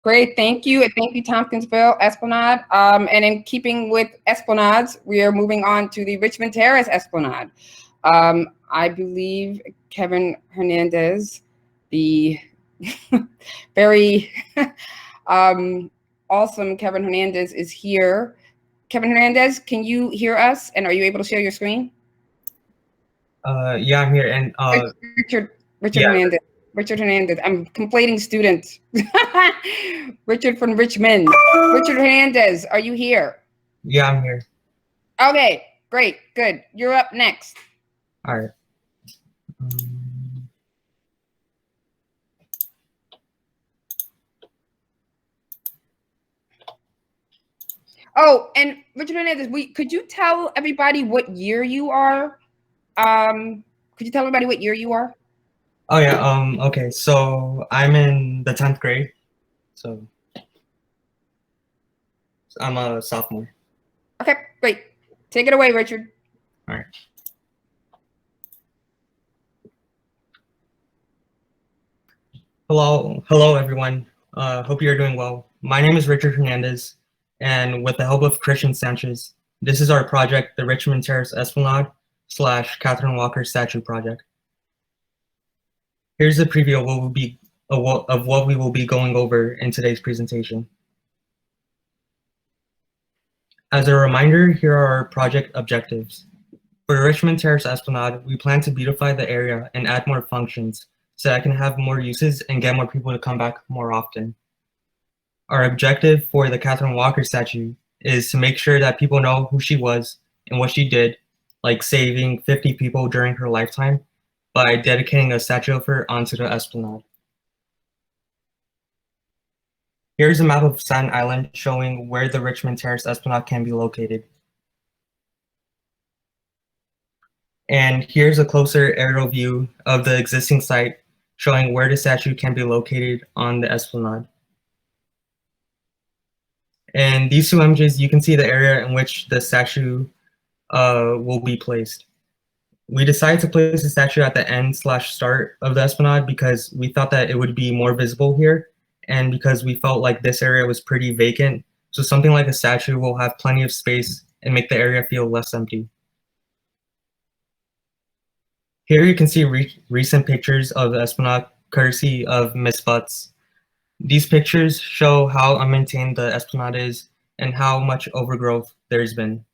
Great, thank you, and thank you, Tompkinsville Esplanade. And in keeping with Esplanades, we are moving on to the Richmond Terrace Esplanade. I believe Kevin Hernandez, the very awesome Kevin Hernandez, is here. Kevin Hernandez, can you hear us? And are you able to share your screen? Yeah, I'm here. And Richard yeah. Hernandez. Richard Hernandez. I'm completing student. Richard from Richmond. Richard Hernandez, are you here? Yeah, I'm here. Okay, great, good. You're up next. All right. Oh, and Richard Hernandez, could you tell everybody what year you are? Could you tell everybody what year you are? Oh yeah. Okay. So I'm in the 10th grade. So I'm a sophomore. Okay, great. Take it away, Richard. All right. Hello everyone. Hope you're doing well. My name is Richard Hernandez, and with the help of Christian Sanchez, this is our project, the Richmond Terrace Esplanade / Katherine Walker Statue Project. Here's a preview of what we will be going over in today's presentation. As a reminder, here are our project objectives. For Richmond Terrace Esplanade, we plan to beautify the area and add more functions so that I can have more uses and get more people to come back more often. Our objective for the Katherine Walker statue is to make sure that people know who she was and what she did, like saving 50 people during her lifetime by dedicating a statue of her onto the Esplanade. Here's a map of Staten Island showing where the Richmond Terrace Esplanade can be located. And here's a closer aerial view of the existing site showing where the statue can be located on the Esplanade. And these two images, you can see the area in which the statue will be placed. We decided to place the statue at the end / start of the Esplanade because we thought that it would be more visible here, and because we felt like this area was pretty vacant, so something like a statue will have plenty of space and make the area feel less empty. Here you can see recent pictures of the Esplanade courtesy of Ms. Butts. These pictures show how unmaintained the Esplanade is and how much overgrowth there's been.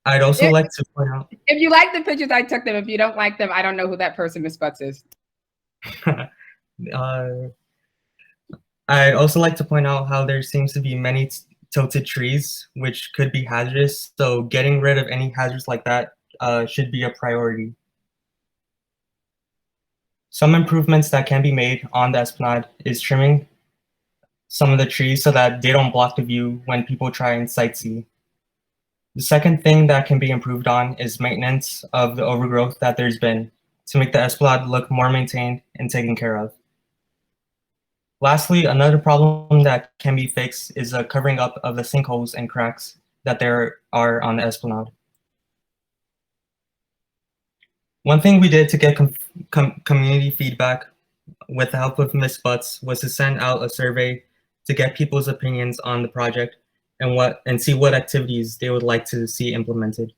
I'd also like to point out... If you like the pictures, I took them. If you don't like them, I don't know who that person, Ms. Butts, is. I'd also like to point out how there seems to be many tilted trees, which could be hazardous, so getting rid of any hazards like that should be a priority. Some improvements that can be made on the Esplanade is trimming some of the trees so that they don't block the view when people try and sightsee. The second thing that can be improved on is maintenance of the overgrowth that there's been to make the Esplanade look more maintained and taken care of. Lastly, another problem that can be fixed is the covering up of the sinkholes and cracks that there are on the Esplanade. One thing we did to get community feedback with the help of Ms. Butts was to send out a survey to get people's opinions on the project and see what activities they would like to see implemented.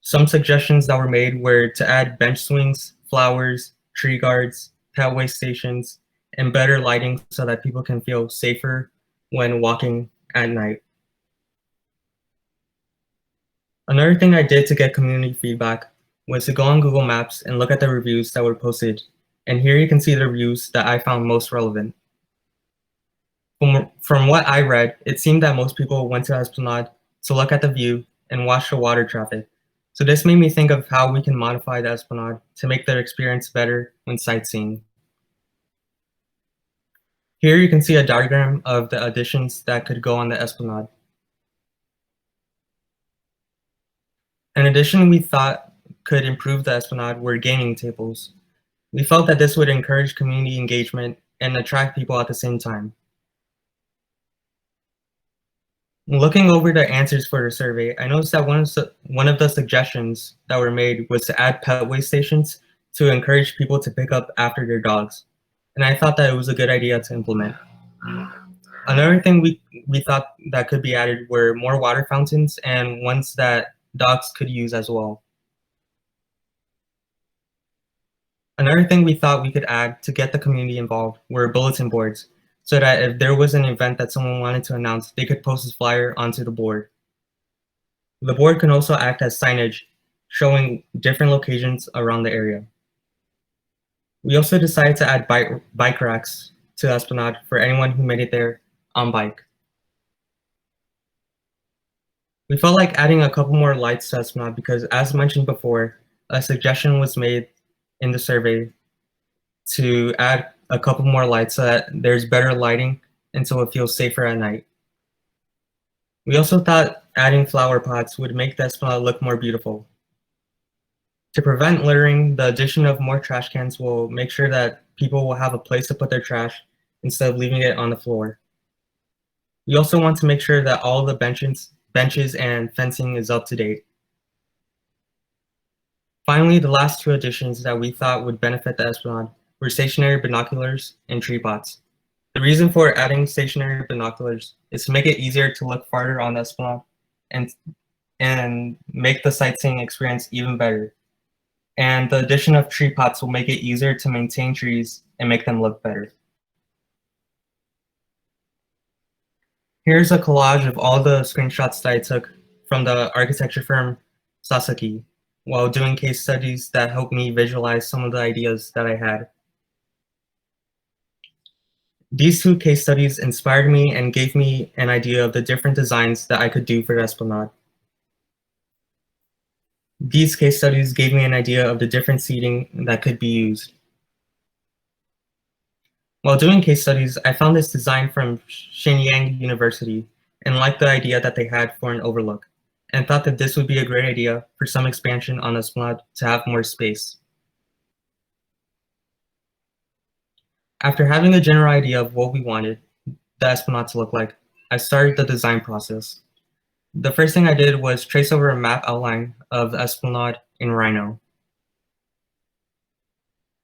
Some suggestions that were made were to add bench swings, flowers, tree guards, pet waste stations, and better lighting so that people can feel safer when walking at night. Another thing I did to get community feedback was to go on Google Maps and look at the reviews that were posted. And here you can see the reviews that I found most relevant. From what I read, it seemed that most people went to Esplanade to look at the view and watch the water traffic. So this made me think of how we can modify the Esplanade to make their experience better when sightseeing. Here you can see a diagram of the additions that could go on the Esplanade. An addition we thought could improve the Esplanade were gaming tables. We felt that this would encourage community engagement and attract people at the same time. Looking over the answers for the survey, I noticed that one of the suggestions that were made was to add pet waste stations to encourage people to pick up after their dogs. And I thought that it was a good idea to implement. Another thing we thought that could be added were more water fountains and ones that dogs could use as well. Another thing we thought we could add to get the community involved were bulletin boards, so that if there was an event that someone wanted to announce, they could post a flyer onto the board. The board can also act as signage, showing different locations around the area. We also decided to add bike racks to Esplanade for anyone who made it there on bike. We felt like adding a couple more lights to Esplanade because, as mentioned before, a suggestion was made in the survey to add a couple more lights so that there's better lighting and so it feels safer at night. We also thought adding flower pots would make the Esplanade look more beautiful. To prevent littering, the addition of more trash cans will make sure that people will have a place to put their trash instead of leaving it on the floor. We also want to make sure that all the benches and fencing is up to date. Finally, the last two additions that we thought would benefit the Esplanade were stationary binoculars and tree pots. The reason for adding stationary binoculars is to make it easier to look farther on the Esplanade and make the sightseeing experience even better. And the addition of tree pots will make it easier to maintain trees and make them look better. Here's a collage of all the screenshots that I took from the architecture firm Sasaki while doing case studies that helped me visualize some of the ideas that I had. These two case studies inspired me and gave me an idea of the different designs that I could do for Esplanade. These case studies gave me an idea of the different seating that could be used. While doing case studies, I found this design from Shenyang University and liked the idea that they had for an overlook, and thought that this would be a great idea for some expansion on Esplanade to have more space. After having a general idea of what we wanted the Esplanade to look like, I started the design process. The first thing I did was trace over a map outline of the Esplanade in Rhino.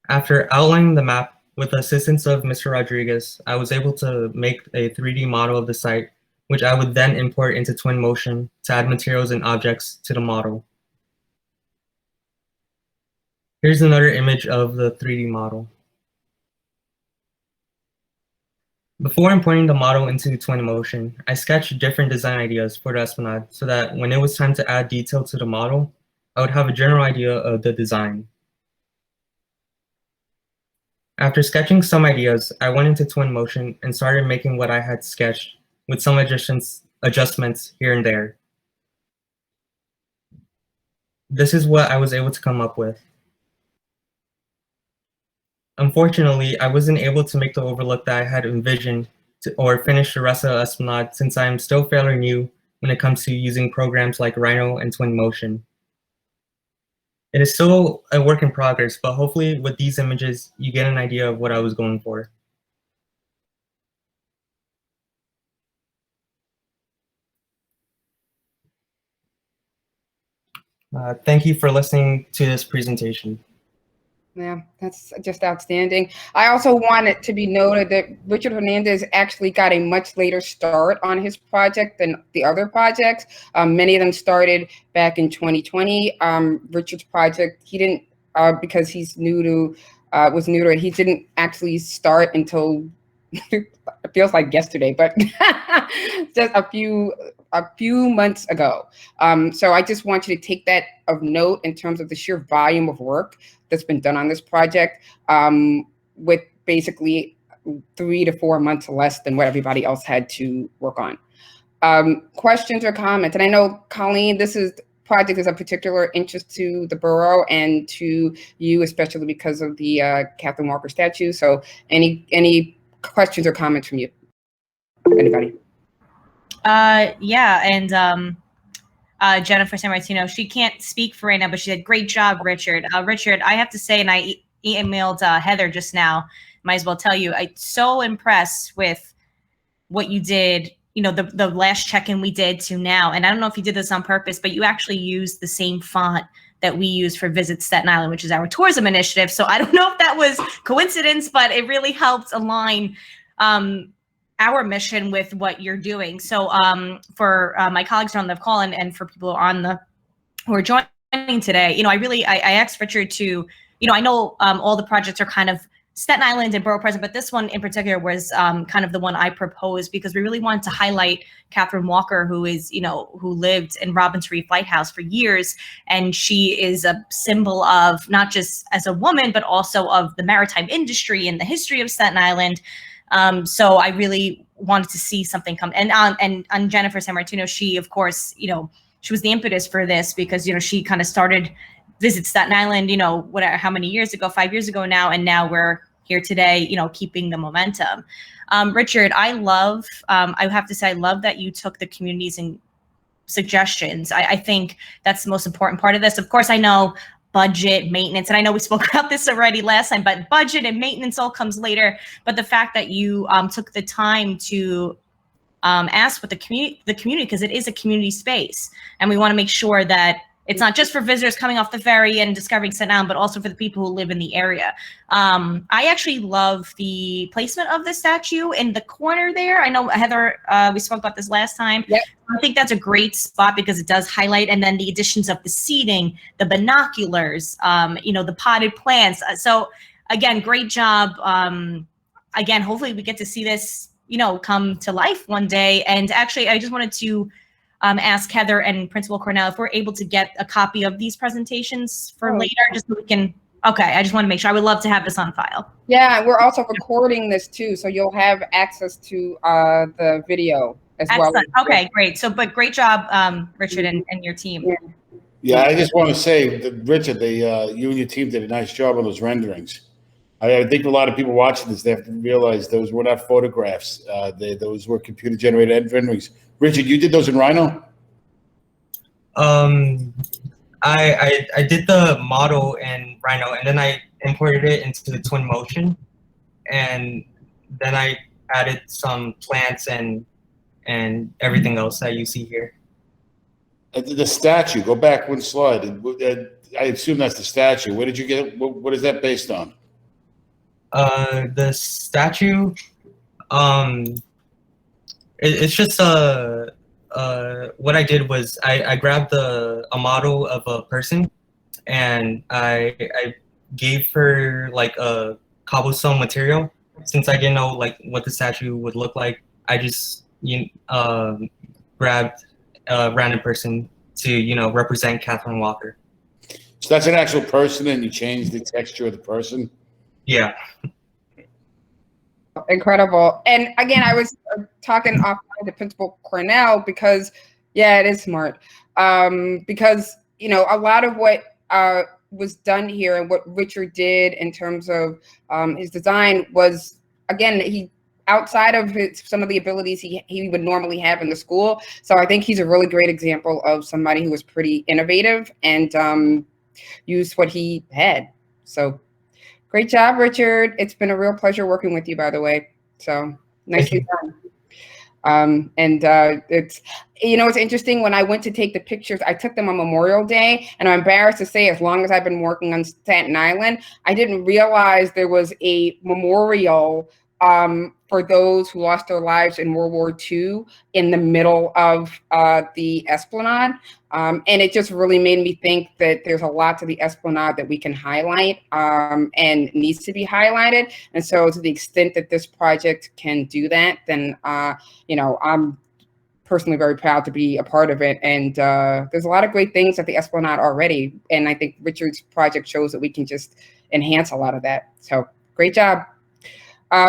After outlining the map, with the assistance of Mr. Rodriguez, I was able to make a 3D model of the site, which I would then import into Twinmotion to add materials and objects to the model. Here's another image of the 3D model. Before importing the model into Twinmotion, I sketched different design ideas for the Esplanade so that when it was time to add detail to the model, I would have a general idea of the design. After sketching some ideas, I went into Twinmotion and started making what I had sketched with some adjustments here and there. This is what I was able to come up with. Unfortunately, I wasn't able to make the overlook that I had envisioned or finish the rest of the Esplanade since I am still fairly new when it comes to using programs like Rhino and Twinmotion. It is still a work in progress, but hopefully with these images, you get an idea of what I was going for. Thank you for listening to this presentation. Yeah, that's just outstanding. I also want it to be noted that Richard Hernandez actually got a much later start on his project than the other projects. Many of them started back in 2020. Richard's project, he didn't, because he's was new to it, he didn't actually start until, it feels like yesterday, but just a few months ago. So I just want you to take that of note in terms of the sheer volume of work that's been done on this project, with basically 3 to 4 months less than what everybody else had to work on. Questions or comments? And I know, Colleen, this project is of particular interest to the borough and to you, especially because of the Katherine Walker statue. So any questions or comments from you? Anybody? Yeah, and Jennifer Sammartino, she can't speak for right now, but she said, great job, Richard. Richard, I have to say, and I emailed Heather just now, might as well tell you, I'm so impressed with what you did, you know, the last check-in we did to now. And I don't know if you did this on purpose, but you actually used the same font that we use for Visit Staten Island, which is our tourism initiative. So I don't know if that was coincidence, but it really helped align our mission with what you're doing. So for my colleagues on the call and for people who are joining today, you know, I asked Richard to, you know, I know all the projects are kind of Staten Island and Borough President, but this one in particular was kind of the one I proposed because we really wanted to highlight Katherine Walker, who is, you know, who lived in Robbins Reef Lighthouse for years. And she is a symbol of not just as a woman, but also of the maritime industry and the history of Staten Island. So I really wanted to see something come. And on Jennifer San Martino, she, of course, you know, she was the impetus for this because, you know, she kind of started Visit Staten Island, you know, whatever, how many years ago, 5 years ago now, and now we're here today, you know, keeping the momentum. Richard, I have to say, I love that you took the communities and suggestions. I think that's the most important part of this. Of course, I know budget, maintenance, and I know we spoke about this already last time, but budget and maintenance all comes later. But the fact that you took the time to ask what the community, because it is a community space, and we want to make sure that it's not just for visitors coming off the ferry and discovering Staten Island, but also for the people who live in the area. I actually love the placement of the statue in the corner there. I know, Heather, we spoke about this last time. Yep. I think that's a great spot because it does highlight, and then the additions of the seating, the binoculars, you know, the potted plants. So again, great job. Again, hopefully we get to see this, you know, come to life one day. And actually, I just wanted to ask Heather and Principal Cornell if we're able to get a copy of these presentations for later, just so we can. Okay, I just want to make sure. I would love to have this on file. Yeah, we're also recording this too, so you'll have access to the video as well. Okay, great. So, but great job, Richard and your team. Yeah. Yeah, I just want to say that, Richard, you and your team did a nice job on those renderings. I think a lot of people watching this, they have to realize those were not photographs. Those were computer-generated renderings. Richard, you did those in Rhino? I did the model in Rhino, and then I imported it into Twinmotion, and then I added some plants and everything else that you see here. The statue, go back one slide. I assume that's the statue. Where did you get it? What is that based on? The statue, it's just what I did was I grabbed a model of a person, and I gave her like a cobblestone material. Since I didn't know like what the statue would look like, I just grabbed a random person to, you know, represent Katherine Walker. So that's an actual person, and you changed the texture of the person? Yeah. Incredible. And again, I was talking offline to Principal Cornell because, yeah, it is smart. Because, you know, a lot of what was done here and what Richard did in terms of his design was, again, he outside of some of the abilities he would normally have in the school. So I think he's a really great example of somebody who was pretty innovative and used what he had. So great job, Richard. It's been a real pleasure working with you, by the way. So nicely done. It's, you know, it's interesting. When I went to take the pictures, I took them on Memorial Day, and I'm embarrassed to say, as long as I've been working on Staten Island, I didn't realize there was a memorial for those who lost their lives in World War II in the middle of the Esplanade. And it just really made me think that there's a lot to the Esplanade that we can highlight and needs to be highlighted. And so to the extent that this project can do that, then, you know, I'm personally very proud to be a part of it. And there's a lot of great things at the Esplanade already. And I think Richard's project shows that we can just enhance a lot of that. So great job.